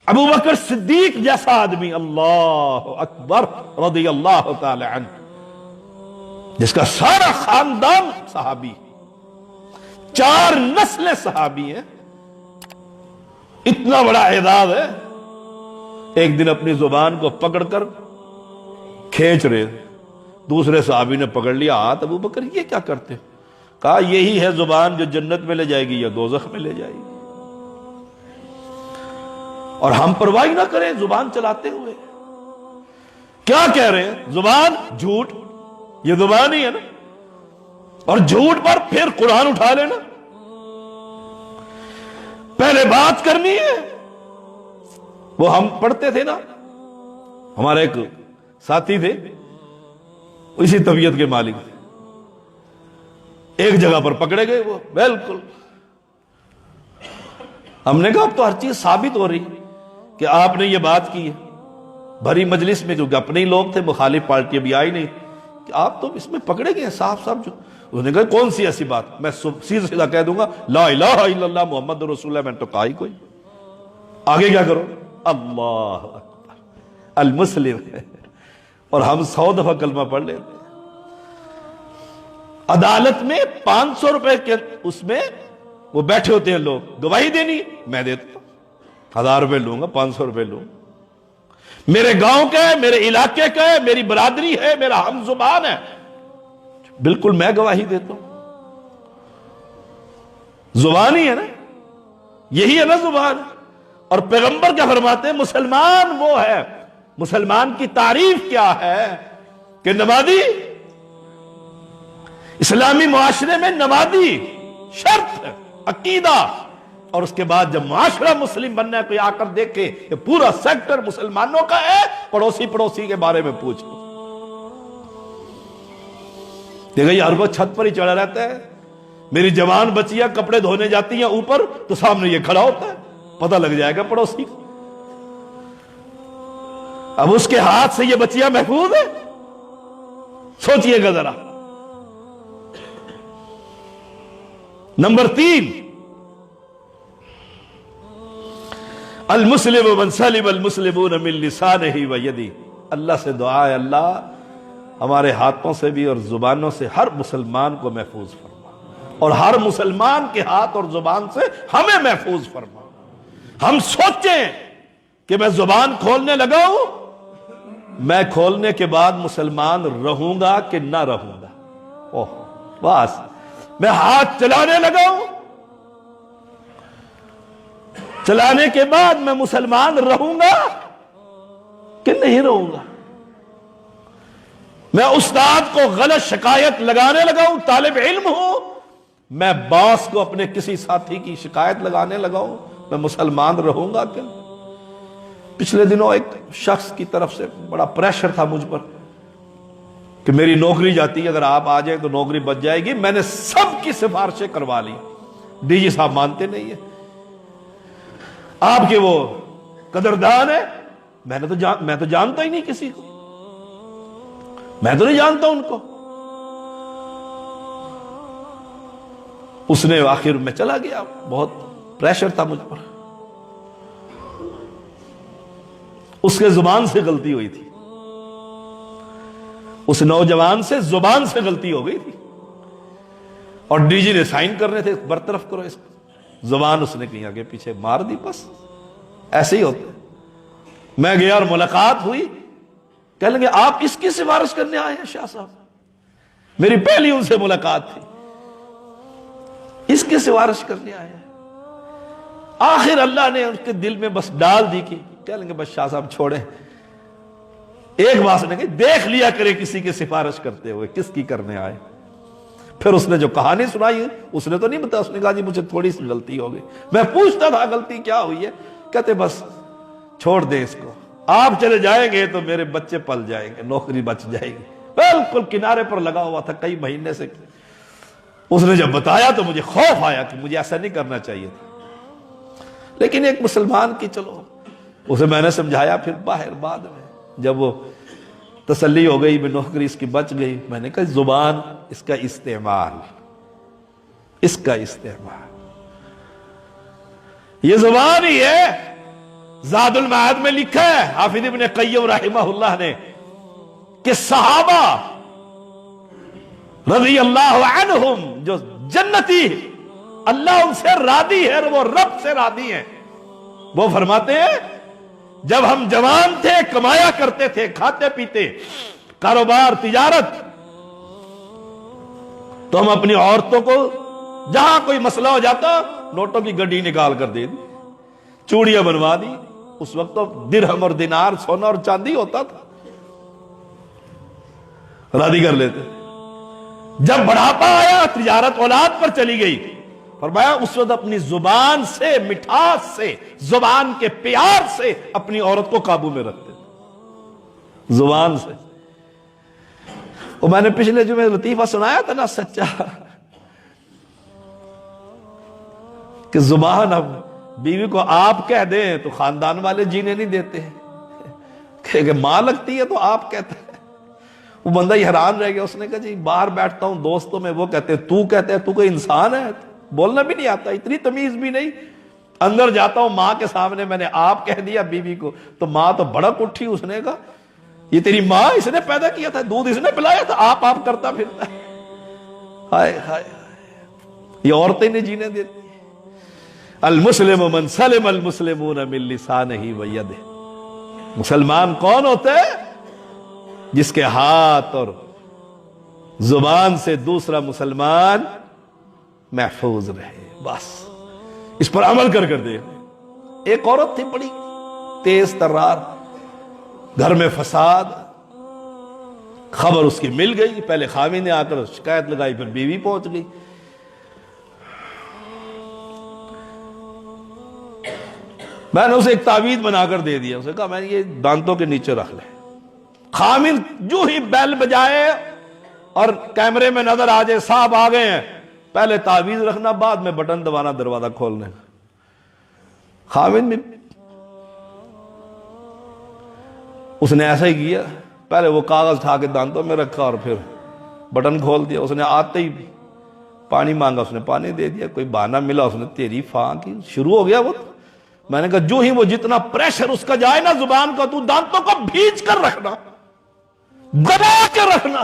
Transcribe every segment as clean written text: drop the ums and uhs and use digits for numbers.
ابو بکر صدیق جیسا آدمی، اللہ اکبر، رضی اللہ تعالی عنہ، جس کا سارا خاندان صحابی، 4 نسلیں صحابی ہیں، اتنا بڑا اعزاز ہے۔ ایک دن اپنی زبان کو پکڑ کر کھینچ رہے، دوسرے صحابی نے پکڑ لیا ہاتھ، ابو بکر یہ کیا کرتے؟ کہا یہی ہے زبان جو جنت میں لے جائے گی یا دوزخ میں لے جائے گی، اور ہم پرواہ نہ کریں زبان چلاتے ہوئے۔ کیا کہہ رہے ہیں؟ زبان جھوٹ، یہ زبان ہی ہے نا، اور جھوٹ پر پھر قرآن اٹھا لینا۔ پہلے بات کرنی ہے، وہ ہم پڑھتے تھے نا، ہمارے ایک ساتھی تھے، اسی طبیعت کے مالک تھے، ایک جگہ پر پکڑے گئے وہ بالکل، ہم نے کہا اب تو ہر چیز ثابت ہو رہی کہ آپ نے یہ بات کی ہے، بھری مجلس میں، کیونکہ اپنے ہی لوگ تھے، مخالف پارٹی ابھی آئی نہیں، کہ آپ تو اس میں پکڑے گئے صاحب صاحب جو، انہوں نے کہا کون سی ایسی بات؟ میں سیدھا سیدھا کہہ دوں گا لا الہ الا اللہ محمد رسول اللہ، میں نے تو کہا ہی کوئی، آگے کیا کرو؟ اللہ اکبر، المسلم، اور ہم 100 دفعہ کلمہ پڑھ لیتے ہیں۔ عدالت میں 500 روپے کے اس میں وہ بیٹھے ہوتے ہیں لوگ، گواہی دینی، میں دیتا ہوں 1000 روپے لوں گا، 500 روپے لوں گا، میرے گاؤں کا ہے، میرے علاقے کا ہے، میری برادری ہے، میرا ہم زبان ہے، بالکل میں گواہی دیتا ہوں۔ زبان ہی ہے نا، یہی ہے نا زبان۔ اور پیغمبر کیا فرماتے ہیں؟ مسلمان وہ ہے، مسلمان کی تعریف کیا ہے کہ نمازی، اسلامی معاشرے میں نمازی شرط ہے، عقیدہ، اور اس کے بعد جب معاشرہ مسلم بننا ہے، کوئی آ کر دیکھے کہ پورا سیکٹر مسلمانوں کا ہے، پڑوسی کے بارے میں پوچھو۔ دیکھا یہ ہر وقت چھت پر ہی چڑھا رہتا ہے، میری جوان بچیاں کپڑے دھونے جاتی ہیں اوپر تو سامنے یہ کھڑا ہوتا ہے، پتہ لگ جائے گا پڑوسی کو۔ اب اس کے ہاتھ سے یہ بچیاں محفوظ ہیں؟ سوچئے گا ذرا۔ نمبر 3، المسلم من سلم المسلمون من لسانہ و یدہ، اللہ سے دعا ہے اللہ ہمارے ہاتھوں سے بھی اور زبانوں سے ہر مسلمان کو محفوظ فرما، اور ہر مسلمان کے ہاتھ اور زبان سے ہمیں محفوظ فرما۔ ہم سوچیں کہ میں زبان کھولنے لگا ہوں، میں کھولنے کے بعد مسلمان رہوں گا کہ نہ رہوں گا؟ اوہ بس، میں ہاتھ چلانے لگا ہوں، چلانے کے بعد میں مسلمان رہوں گا کہ نہیں رہوں گا؟ میں استاد کو غلط شکایت لگانے لگا ہوں، طالب علم ہوں، میں باس کو اپنے کسی ساتھی کی شکایت لگانے لگا ہوں، میں مسلمان رہوں گا کہ؟ پچھلے دنوں ایک شخص کی طرف سے بڑا پریشر تھا مجھ پر کہ میری نوکری جاتی ہے، اگر آپ آ جائیں تو نوکری بچ جائے گی۔ میں نے سب کی سفارشیں کروا لی، ڈی جی صاحب مانتے نہیں ہیں، آپ کے وہ قدردان ہیں، میں تو جانتا ہی نہیں کسی کو، میں تو نہیں جانتا ان کو۔ اس نے آخر میں چلا گیا، بہت پریشر تھا مجھ پر، اس کے زبان سے غلطی ہوئی تھی، اس نوجوان سے زبان سے غلطی ہو گئی تھی، اور ڈی جی نے سائن کرنے تھے برطرف کرو اس کو، زبان اس نے کہیں آگے پیچھے مار دی، بس ایسے ہی ہوتا ہے۔ میں گیا اور ملاقات ہوئی، کہنے لگے آپ اس کی سفارش کرنے آئے ہیں شاہ صاحب؟ میری پہلی ان سے ملاقات تھی، اس کی سفارش کرنے آئے ہیں۔ آخر اللہ نے ان کے دل میں بس ڈال دی کہ کہہ لیں گے بس شاہ صاحب چھوڑیں، ایک بات سنیں گے، دیکھ لیا کرے کسی کی سفارش کرتے ہوئے کس کی کرنے آئے۔ پھر اس نے جو کہانی سنائی، اس نے تو نہیں بتایا، اس نے کہا جی مجھے تھوڑی سی غلطی ہو گئی۔ میں پوچھتا تھا غلطی کیا ہوئی ہے، کہتے بس چھوڑ دیں اس کو، آپ چلے جائیں گے تو میرے بچے پل جائیں گے، نوکری بچ جائے گی۔ بالکل کنارے پر لگا ہوا تھا کئی مہینے سے۔ اس نے جب بتایا تو مجھے خوف آیا کہ مجھے ایسا نہیں کرنا چاہیے تھا، لیکن ایک مسلمان کی، چلو اسے میں نے سمجھایا۔ پھر باہر بعد میں جب وہ تسلی ہو گئی، میں نوکری اس کی بچ گئی، میں نے کہا زبان، اس کا استعمال، اس کا استعمال، یہ زبان ہی ہے زاد المعاد میں لکھا ہے حافظ ابن قیم رحمہ اللہ نے کہ صحابہ رضی اللہ عنہم جو جنتی اللہ ان سے راضی ہے اور وہ رب سے راضی ہیں، وہ فرماتے ہیں جب ہم جوان تھے کمایا کرتے تھے، کھاتے پیتے، کاروبار تجارت، تو ہم اپنی عورتوں کو جہاں کوئی مسئلہ ہو جاتا نوٹوں کی گڈی نکال کر دے دی، چوڑیاں بنوا دی۔ اس وقت تو درہم اور دینار سونا اور چاندی ہوتا تھا، راضی کر لیتے۔ جب بڑھاپا آیا تجارت اولاد پر چلی گئی، فرمایا اس وقت اپنی زبان سے، مٹھاس سے، زبان کے پیار سے اپنی عورت کو قابو میں رکھتے تھے، زبان سے۔ وہ میں نے پچھلے جمعے لطیفہ سنایا تھا نا سچا، کہ زبان اب بیوی کو آپ کہہ دیں تو خاندان والے جینے نہیں دیتے، کہ ماں لگتی ہے تو آپ کہتا ہے۔ وہ بندہ ہی حیران رہ گیا، اس نے کہا جی باہر بیٹھتا ہوں دوستوں میں، وہ کہتے ہیں تو کہتے ہیں، تو کوئی انسان ہے؟ بولنا بھی نہیں آتا، اتنی تمیز بھی نہیں۔ اندر جاتا ہوں ماں کے سامنے میں نے آپ کہہ دیا بیوی کو، تو ماں تو بڑک اٹھی، اس نے کہا یہ تیری ماں، اس نے پیدا کیا تھا، دودھ اس نے پلایا تھا، آپ کرتا پھرتا ہے۔ ہائے ہائے، یہ عورتیں نہیں جینے دیتی۔ المسلم من سلم المسلمون من لسانہ ویدہ، مسلمان کون ہوتا ہے؟ جس کے ہاتھ اور زبان سے دوسرا مسلمان محفوظ رہے، بس اس پر عمل کر دے۔ ایک عورت تھی بڑی تیز ترار، گھر میں فساد، خبر اس کی مل گئی، پہلے خاوند نے آ کر شکایت لگائی، پھر بیوی پہنچ گئی۔ میں نے اسے ایک تعویذ بنا کر دے دیا، اسے کہا میں نے یہ دانتوں کے نیچے رکھ لے، خامن جو ہی بیل بجائے اور کیمرے میں نظر آ جائے صاحب آ گئے ہیں، پہلے تعویذ رکھنا، بعد میں بٹن دبانا دروازہ کھولنے۔ خامن بھی اس نے ایسا ہی کیا، پہلے وہ کاغذ اٹھا کے دانتوں میں رکھا اور پھر بٹن کھول دیا۔ اس نے آتے ہی پانی مانگا، اس نے پانی دے دیا، کوئی بہانہ ملا اس نے تیری فاں کی، شروع ہو گیا وہ۔ میں نے کہا جو ہی وہ جتنا پریشر اس کا جائے نا زبان کا، تو دانتوں کو بھیج کر رکھنا، دبا کے رکھنا۔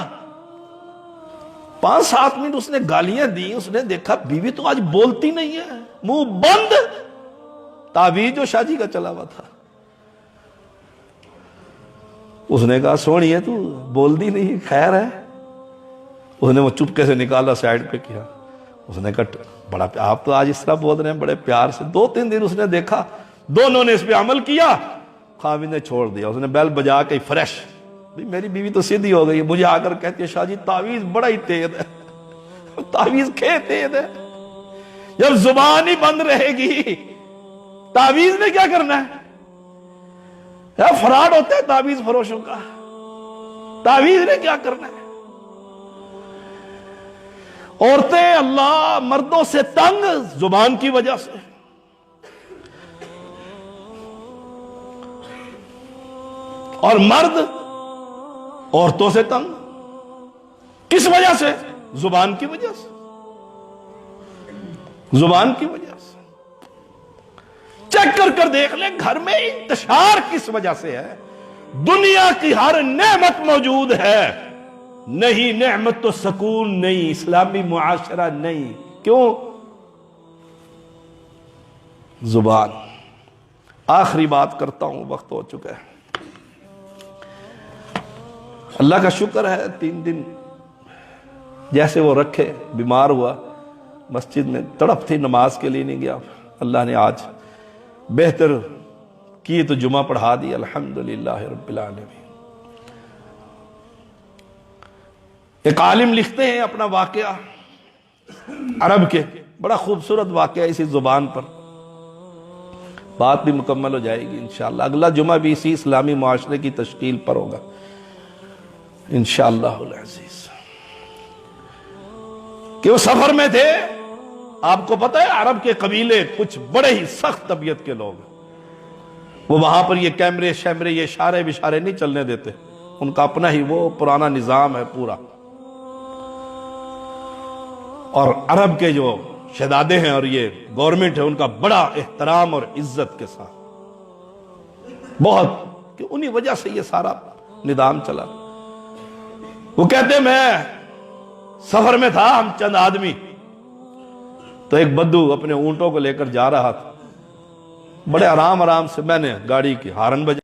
5-7 منٹ اس نے گالیاں دی، اس نے دیکھا بیوی تو آج بولتی نہیں ہے، منہ بند، تعویذ جو شاہ جی کا چلا ہوا تھا۔ اس نے کہا سونی ہے تو بول دی نہیں، خیر ہے؟ اس نے وہ چپکے سے نکالا، سائیڈ پہ کیا۔ اس نے کہا بڑا آپ تو آج اس طرح بول رہے ہیں بڑے پیار سے۔ 2-3 دن اس نے دیکھا، دونوں نے اس پہ عمل کیا، خاوند نے چھوڑ دیا۔ اس نے بیل بجا کے فریش، میری بیوی تو سیدھی ہو گئی ہے، مجھے آ کر کہتی ہے شاہ جی تعویذ بڑا ہی تیز ہے۔ تعویذ کھے تیز ہے، جب زبان ہی بند رہے گی تعویذ نے کیا کرنا ہے؟ فراڈ ہوتا ہے تعویذ فروشوں کا، تعویذ نے کیا کرنا ہے؟ عورتیں اللہ مردوں سے تنگ زبان کی وجہ سے، اور مرد عورتوں سے تنگ کس وجہ سے؟ زبان کی وجہ سے، زبان کی وجہ سے۔ چیک کر دیکھ لیں گھر میں انتشار کس وجہ سے ہے۔ دنیا کی ہر نعمت موجود ہے، نہیں نعمت تو سکون نہیں، اسلامی معاشرہ نہیں۔ کیوں؟ زبان۔ آخری بات کرتا ہوں، وقت ہو چکا ہے۔ اللہ کا شکر ہے 3 دن جیسے وہ رکھے، بیمار ہوا، مسجد میں تڑپ تھی، نماز کے لیے نہیں گیا، اللہ نے آج بہتر کی تو جمعہ پڑھا دی، الحمدللہ رب العالمین۔ ایک عالم لکھتے ہیں اپنا واقعہ عرب کے، بڑا خوبصورت واقعہ اسی زبان پر، بات بھی مکمل ہو جائے گی انشاءاللہ۔ اگلا جمعہ بھی اسی اسلامی معاشرے کی تشکیل پر ہوگا انشاءاللہ العزیز۔ کہ وہ سفر میں تھے، آپ کو پتہ ہے عرب کے قبیلے کچھ بڑے ہی سخت طبیعت کے لوگ، وہ وہاں پر یہ کیمرے شیمرے یہ اشارے بشارے نہیں چلنے دیتے، ان کا اپنا ہی وہ پرانا نظام ہے پورا۔ اور عرب کے جو شہزادے ہیں اور یہ گورنمنٹ ہے، ان کا بڑا احترام اور عزت کے ساتھ بہت، کہ انہی وجہ سے یہ سارا نظام چلا۔ وہ کہتے میں سفر میں تھا، ہم چند آدمی، تو ایک بدو اپنے اونٹوں کو لے کر جا رہا تھا، بڑے آرام سے میں نے گاڑی کی ہارن بجا